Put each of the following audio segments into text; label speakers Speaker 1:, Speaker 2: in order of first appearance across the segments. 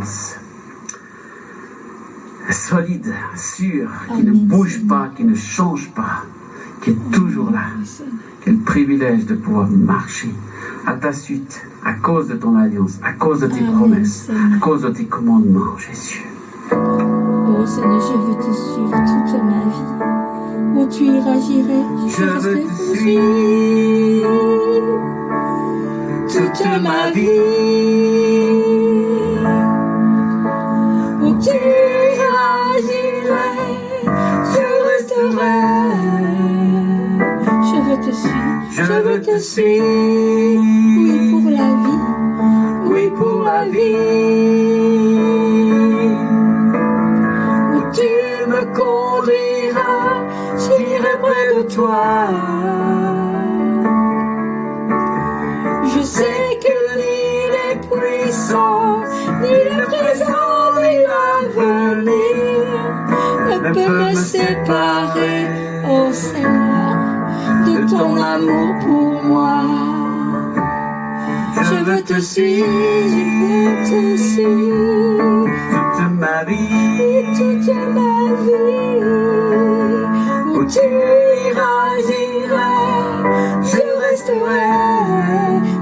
Speaker 1: alliance solide, sûre, qui ne bouge pas, qui ne change pas, qui est toujours là. Quel privilège de pouvoir marcher à ta suite, à cause de ton alliance, à cause de tes promesses, à cause de tes commandements, Jésus.
Speaker 2: Oh Seigneur, je veux te suivre toute ma vie. Où tu iras, j'irai.
Speaker 1: Je veux te suivre toute ma vie.
Speaker 2: Où tu iras, j'irai. Je resterai. Je veux te suivre.
Speaker 1: Je veux te suivre.
Speaker 2: Oui, pour la vie.
Speaker 1: Oui, pour la vie. Où tu me conduiras, j'irai près de toi.
Speaker 2: Je sais que
Speaker 1: Ni les puissants, ni le présent, ni l'avenir
Speaker 2: ne peut me séparer, oh Seigneur, de ton amour pour moi. Je veux te suivre, je veux te suivre.
Speaker 1: toute ma vie.
Speaker 2: Et toute ma vie, où tu iras, j'irai, je resterai.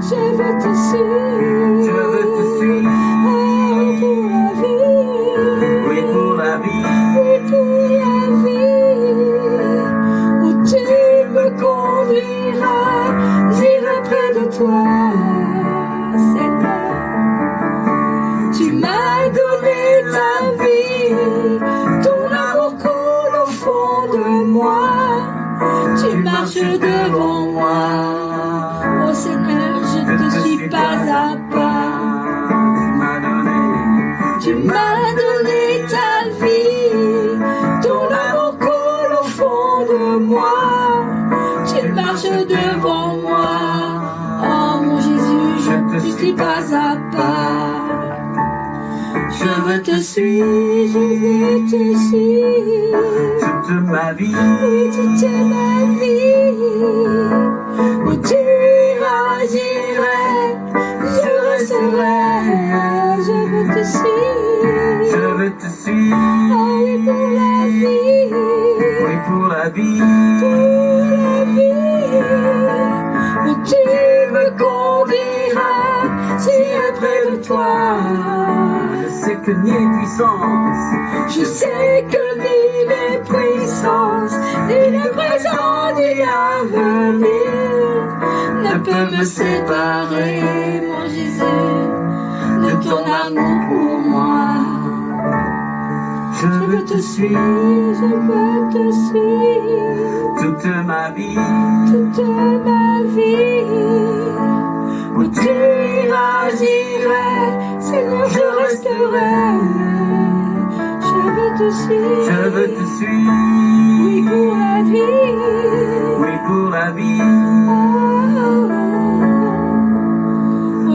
Speaker 2: Je veux te suivre.
Speaker 1: Je veux te suivre.
Speaker 2: Oh, pour la vie.
Speaker 1: Oui, pour la vie.
Speaker 2: Oui, pour la vie. Où tu me conduiras, j'irai près de toi, Seigneur. Tu m'as donné ta vie, ton amour coule au fond de moi. Tu marches devant moi. Oh Seigneur, je te suis pas à pas. Tu m'as donné ta vie, ton amour coule au fond de moi. Tu marches devant moi. Oh mon Jésus, je te suis pas à pas. Je veux te suivre, je veux te suivre.
Speaker 1: Toute ma vie.
Speaker 2: Oui, toute ma vie. Où tu iras, j'irai, je resterai. Je veux te suivre.
Speaker 1: Je veux te suivre.
Speaker 2: Oh oui, pour la vie.
Speaker 1: Oui, pour la vie.
Speaker 2: Pour la vie. Où tu me conduiras, j'irai près de toi.
Speaker 1: Je sais que ni les puissances,
Speaker 2: Je sais que ni les puissances, ni le présent, ni l'avenir ne peut me séparer, mon Jésus, de ton amour pour moi.
Speaker 1: je veux te suivre.
Speaker 2: Je veux te suivre
Speaker 1: Toute ma vie.
Speaker 2: toute ma vie. Où tu iras, j'irai, Seigneur, je resterai. Je veux te suivre.
Speaker 1: Je veux te suivre.
Speaker 2: Oui, pour la vie.
Speaker 1: Oui, pour la vie.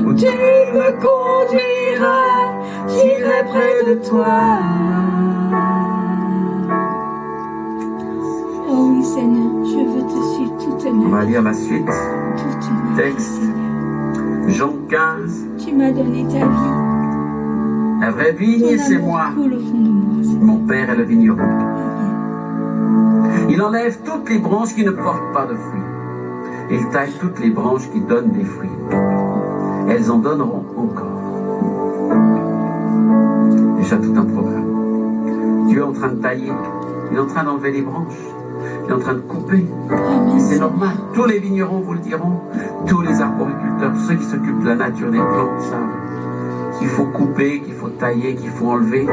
Speaker 2: Où tu me conduiras, j'irai près de toi. Oh oui, Seigneur, je veux te suivre toute
Speaker 1: On
Speaker 2: ma
Speaker 1: va
Speaker 2: vie.
Speaker 1: lire la suite.
Speaker 2: Toute ma vie,
Speaker 1: Texte.
Speaker 2: Seigneur.
Speaker 1: Jean 15.
Speaker 2: Tu m'as donné ta vie.
Speaker 1: La vraie vigne,
Speaker 2: Ton
Speaker 1: c'est
Speaker 2: amour
Speaker 1: moi.
Speaker 2: coule au fond de moi, Seigneur.
Speaker 1: Mon père est le vigneron.
Speaker 2: Amen.
Speaker 1: Il enlève toutes les branches qui ne portent pas de fruits. Il taille toutes les branches qui donnent des fruits. Elles en donneront encore. Déjà tout un programme. Dieu est en train de tailler. Il est en train d'enlever les branches. Il est en train de couper.
Speaker 2: Amen.
Speaker 1: Et c'est normal. Tous les vignerons vous le diront. Tous les arboriculteurs, ceux qui s'occupent de la nature des plantes savent qu'il faut couper, qu'il faut tailler, qu'il faut enlever.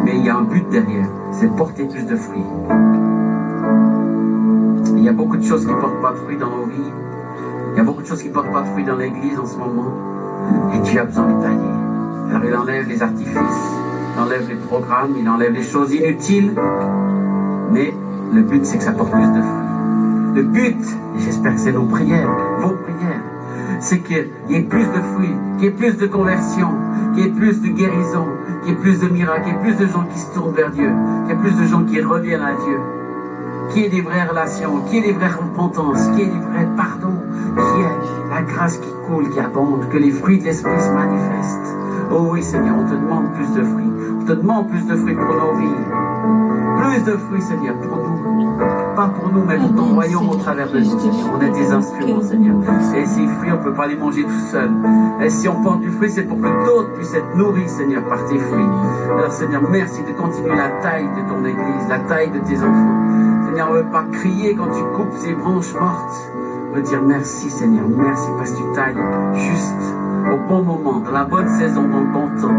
Speaker 1: Mais il y a un but derrière. C'est porter plus de fruits. Il y a beaucoup de choses qui ne portent pas de fruits dans nos vies. Il y a beaucoup de choses qui ne portent pas de fruits dans l'église en ce moment. Et Dieu a besoin de tailler. Alors il enlève les artifices, il enlève les programmes, il enlève les choses inutiles. Mais le but, c'est que ça porte plus de fruits. Le but, et j'espère que c'est nos prières, vos prières, c'est qu'il y ait plus de fruits, qu'il y ait plus de conversion, qu'il y ait plus de guérison, qu'il y ait plus de miracles, qu'il y ait plus de gens qui se tournent vers Dieu, qu'il y ait plus de gens qui reviennent à Dieu, qu'il y ait des vraies relations, qu'il y ait des vraies repentances, qu'il y ait des vrais pardons, qu'il y ait la grâce qui coule, qui abonde, que les fruits de l'Esprit se manifestent. Oh oui, Seigneur, on te demande plus de fruits. On te demande plus de fruits pour nos vies. Plus de fruits, Seigneur, pour nous. Pas pour nous, mais pour ton royaume au travers de nous. On est des instruments, Seigneur. Et ces fruits, on ne peut pas les manger tout seul. Et si on porte du fruit, c'est pour que d'autres puissent être nourris, Seigneur, par tes fruits. Alors, Seigneur, merci de continuer la taille de ton Église, la taille de tes enfants. Seigneur, on ne veut pas crier quand tu coupes ces branches mortes. On veut dire merci, Seigneur, merci parce que tu tailles juste au bon moment, dans la bonne saison, dans le bon temps.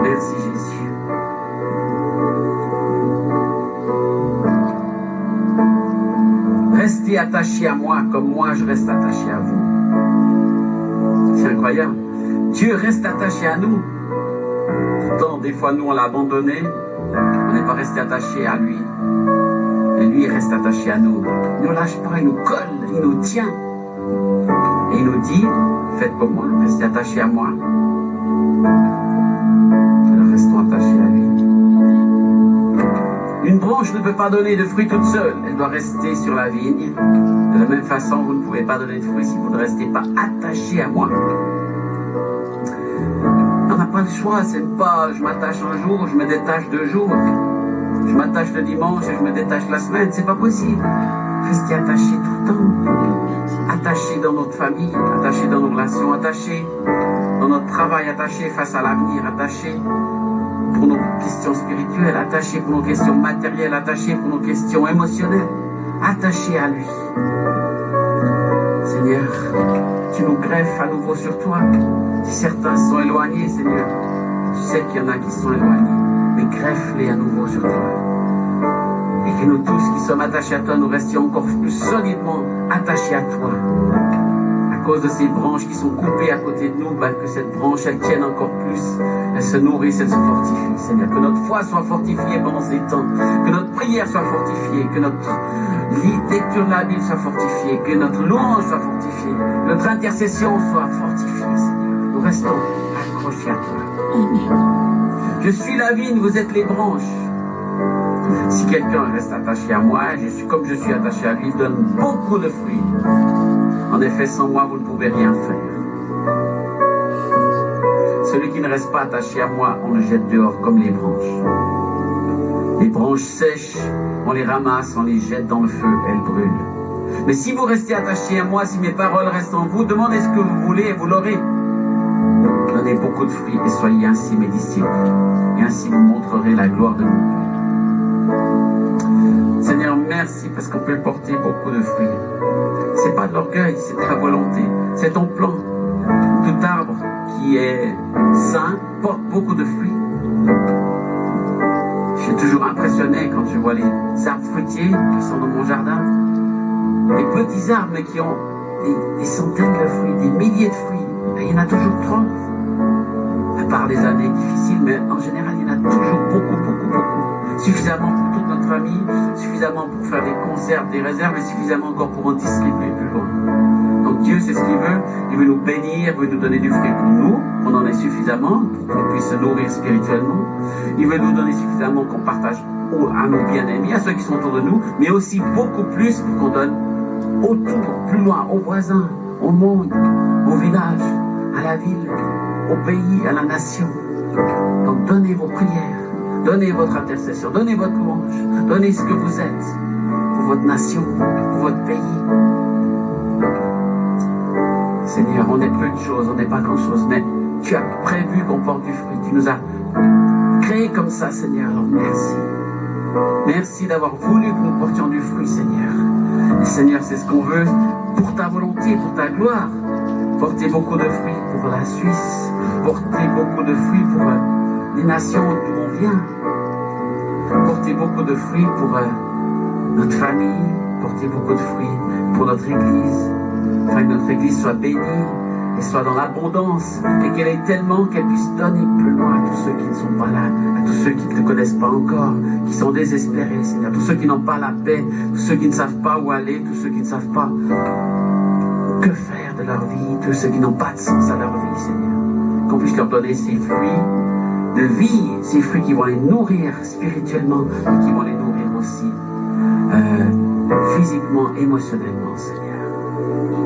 Speaker 1: Merci, Jésus. Restez attachés à moi comme moi je reste attaché à vous. C'est incroyable. Dieu reste attaché à nous. Pourtant, des fois, nous, on l'a abandonné. On n'est pas resté attaché à lui. Et lui, il reste attaché à nous. Il ne nous lâche pas, il nous colle, il nous tient. Et il nous dit, faites comme moi, restez attachés à moi. Alors restons attachés à lui. Une branche ne peut pas donner de fruits toute seule. Elle doit rester sur la vigne. De la même façon, vous ne pouvez pas donner de fruits si vous ne restez pas attaché à moi. On n'a pas le choix. C'est pas je m'attache un jour, je me détache 2 jours. Je m'attache le dimanche et je me détache la semaine. C'est pas possible. Restez attachés tout le temps. Attachés dans notre famille, attachés dans nos relations, attachés dans notre travail, attachés face à l'avenir, attachés pour nos questions spirituelles, attachés pour nos questions matérielles, attachés pour nos questions émotionnelles, attachés à lui. Seigneur, tu nous greffes à nouveau sur toi. Si certains sont éloignés, Seigneur, tu sais qu'il y en a qui sont éloignés, mais greffe-les à nouveau sur toi. Et que nous tous qui sommes attachés à toi, nous restions encore plus solidement attachés à toi. À cause de ces branches qui sont coupées à côté de nous, que cette branche, elle tienne encore plus, elle se nourrisse, elle se fortifie. Seigneur, que notre foi soit fortifiée pendant ces temps, que notre prière soit fortifiée, que notre lecture de la Bible soit fortifiée, que notre louange soit fortifiée, que notre intercession soit fortifiée, Seigneur. Nous restons accrochés à toi. Je suis la vigne, vous êtes les branches. Si quelqu'un reste attaché à moi, comme je suis attaché à lui, il donne beaucoup de fruits. En effet, sans moi, vous ne pouvez rien faire. Celui qui ne reste pas attaché à moi, on le jette dehors comme les branches. Les branches sèches, on les ramasse, on les jette dans le feu, elles brûlent. Mais si vous restez attaché à moi, si mes paroles restent en vous, demandez ce que vous voulez et vous l'aurez. Donnez beaucoup de fruits et soyez ainsi mes disciples. Et ainsi vous montrerez la gloire de mon Père. Seigneur, merci parce qu'on peut porter beaucoup de fruits. C'est pas de l'orgueil, c'est ta volonté, c'est ton plan. Tout arbre qui est sain porte beaucoup de fruits. Je suis toujours impressionné quand je vois les arbres fruitiers qui sont dans mon jardin. Les petits arbres mais qui ont des centaines de fruits, des milliers de fruits. Et il y en a toujours 30. À part les années difficiles, mais en général, il y en a toujours beaucoup. Suffisamment pour toute notre famille, suffisamment pour faire des conserves, des réserves, et suffisamment encore pour en distribuer plus loin. Donc Dieu, c'est ce qu'il veut. Il veut nous bénir, il veut nous donner du fruit pour nous, qu'on en ait suffisamment, pour qu'on puisse se nourrir spirituellement. Il veut nous donner suffisamment qu'on partage à nos bien-aimés, à ceux qui sont autour de nous, mais aussi beaucoup plus pour qu'on donne autour, plus loin, aux voisins, au monde, au village, à la ville, au pays, à la nation. Donc donnez vos prières. Donnez votre intercession, donnez votre louange, donnez ce que vous êtes pour votre nation, pour votre pays. Seigneur, on est peu de choses, on n'est pas grand-chose, mais tu as prévu qu'on porte du fruit. Tu nous as créés comme ça, Seigneur. Alors merci. Merci d'avoir voulu que nous portions du fruit, Seigneur. Et Seigneur, c'est ce qu'on veut pour ta volonté, pour ta gloire. Porter beaucoup de fruits pour la Suisse, porter beaucoup de fruits pour les nations d'où on vient, porter beaucoup de fruits pour notre famille, porter beaucoup de fruits pour notre Église, afin que notre Église soit bénie et soit dans l'abondance et qu'elle ait tellement qu'elle puisse donner plus loin à tous ceux qui ne sont pas là, à tous ceux qui ne te connaissent pas encore, qui sont désespérés, Seigneur, tous ceux qui n'ont pas la paix, tous ceux qui ne savent pas où aller, tous ceux qui ne savent pas que faire de leur vie, tous ceux qui n'ont pas de sens à leur vie, Seigneur, qu'on puisse leur donner ces fruits de vie, ces fruits qui vont les nourrir spirituellement et qui vont les nourrir aussi physiquement, émotionnellement, Seigneur.